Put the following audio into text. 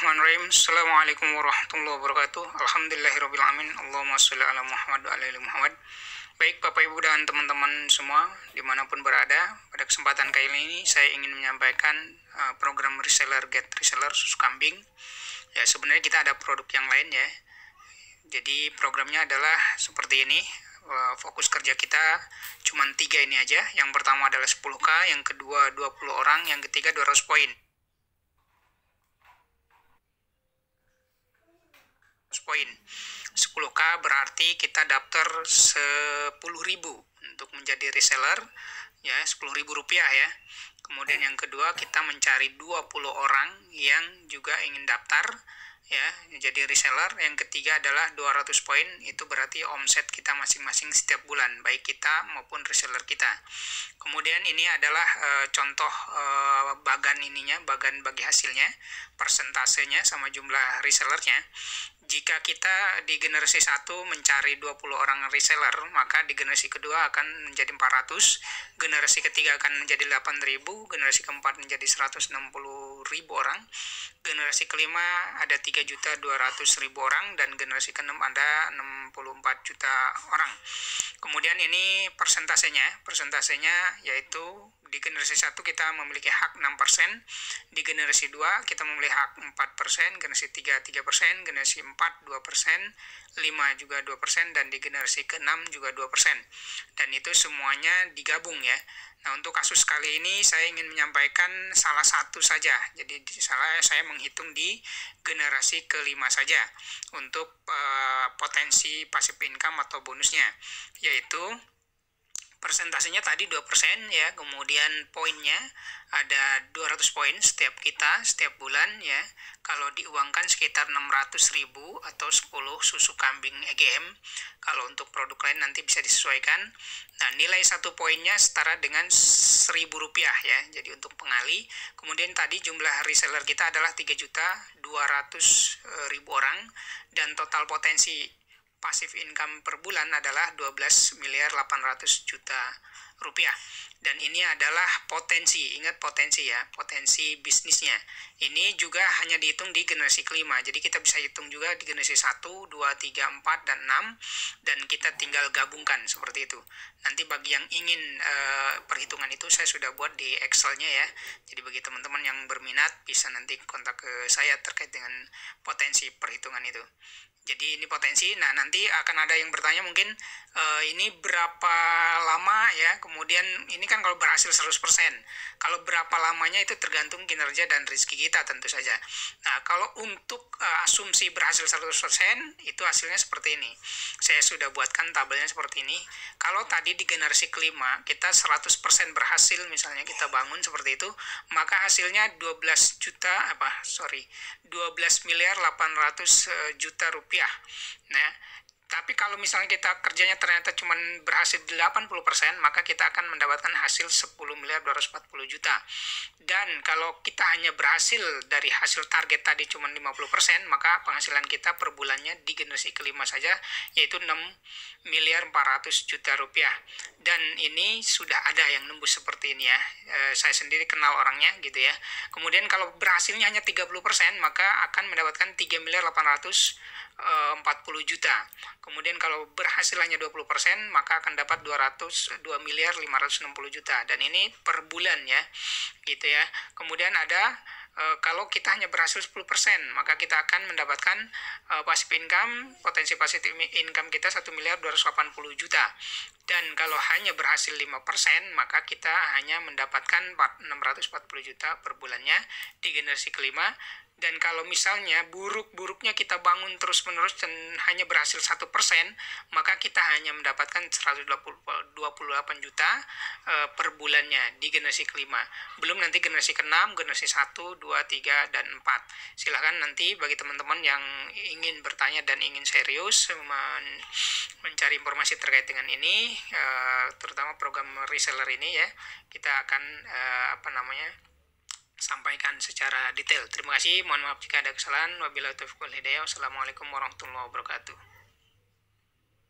Bismillahirrahmanirrahim. Assalamualaikum warahmatullahi wabarakatuh. Alhamdulillahirrahmanirrahim. Allahumma sholli ala Muhammad wa ala ali Muhammad. Baik Bapak Ibu dan teman-teman semua dimanapun berada, pada kesempatan kali ini saya ingin menyampaikan program reseller get reseller susu kambing. Ya, sebenarnya kita ada produk yang lain ya. Jadi programnya adalah seperti ini. Fokus kerja kita cuma 3 ini aja. Yang pertama adalah 10K, yang kedua 20 orang, yang ketiga 200 poin. 10K berarti kita daftar 10.000 untuk menjadi reseller ya, 10.000 rupiah ya. Kemudian yang kedua kita mencari 20 orang yang juga ingin daftar ya jadi reseller. Yang ketiga adalah 200 poin, itu berarti omset kita masing-masing setiap bulan, baik kita maupun reseller kita. Kemudian ini adalah contoh bagan bagi hasilnya, persentasenya sama jumlah resellernya. Jika kita di generasi 1 mencari 20 orang reseller, maka di generasi kedua akan menjadi 400, generasi ketiga akan menjadi 8.000, generasi keempat menjadi 160.000 orang, generasi kelima ada 3.200.000 orang, dan generasi keenam ada 64 juta orang. Kemudian ini persentasenya yaitu di generasi 1 kita memiliki hak 6%, di generasi 2 kita memiliki hak 4%, generasi 3 3%, generasi 4 2%, 5 juga 2%, dan di generasi ke-6 juga 2%. Dan itu semuanya digabung ya. Nah, untuk kasus kali ini saya ingin menyampaikan salah satu saja. Jadi saya menghitung di generasi ke-5 saja untuk potensi passive income atau bonusnya, yaitu persentasenya tadi 2% ya, kemudian poinnya ada 200 poin setiap bulan ya. Kalau diuangkan sekitar 600.000 atau 10 susu kambing EGM. Kalau untuk produk lain nanti bisa disesuaikan. Nah, nilai satu poinnya setara dengan 1.000 rupiah ya. Jadi untuk pengali. Kemudian tadi jumlah reseller kita adalah 3.200.000 orang, dan total potensi passive income per bulan adalah 12.800.000.000 rupiah. Dan ini adalah potensi, ingat potensi ya, potensi bisnisnya. Ini juga hanya dihitung di generasi kelima. Jadi kita bisa hitung juga di generasi 1, 2, 3, 4, dan 6, dan kita tinggal gabungkan seperti itu. Nanti bagi yang ingin perhitungan itu saya sudah buat di Excel-nya ya. Jadi bagi teman-teman yang berminat bisa nanti kontak ke saya terkait dengan potensi perhitungan itu. Jadi ini potensi. Nah, nanti akan ada yang bertanya mungkin ini berapa lama ya. Kemudian ini kan kalau berhasil 100%. Kalau berapa lamanya itu tergantung kinerja dan rezeki kita tentu saja. Nah, kalau untuk asumsi berhasil 100% itu hasilnya seperti ini. Saya sudah buatkan tabelnya seperti ini. Kalau tadi di generasi kelima kita 100% berhasil, misalnya kita bangun seperti itu, maka hasilnya 12.800.000.000 rupiah. Nah, tapi kalau misalnya kita kerjanya ternyata cuma berhasil 80%, maka kita akan mendapatkan hasil 10.240.000.000. Dan kalau kita hanya berhasil dari hasil target tadi cuma 50%, maka penghasilan kita per bulannya di generasi kelima saja yaitu 6.400.000.000 rupiah. Dan ini sudah ada yang nembus seperti ini ya. Saya sendiri kenal orangnya gitu ya. Kemudian kalau berhasilnya hanya 30%, maka akan mendapatkan 3.840.000.000. Kemudian kalau berhasil hanya 20%, maka akan dapat 2.560.000.000. Dan ini per bulan ya, gitu ya. Kemudian ada kalau kita hanya berhasil 10%, maka kita akan mendapatkan passive income, potensi passive income kita 1.280.000.000. Dan kalau hanya berhasil 5%, maka kita hanya mendapatkan 640.000.000 per bulannya di generasi kelima. Dan kalau misalnya buruk-buruknya kita bangun terus-menerus dan hanya berhasil 1%, maka kita hanya mendapatkan 128 juta per bulannya di generasi kelima. Belum nanti generasi ke-6, generasi 1, 2, 3, dan 4. Silahkan nanti bagi teman-teman yang ingin bertanya dan ingin serius mencari informasi terkait dengan ini, terutama program reseller ini ya, kita akan sampaikan secara detail. Terima kasih, mohon maaf jika ada kesalahan. Wabillahi taufiq wal hidayah. Wassalamualaikum warahmatullahi wabarakatuh.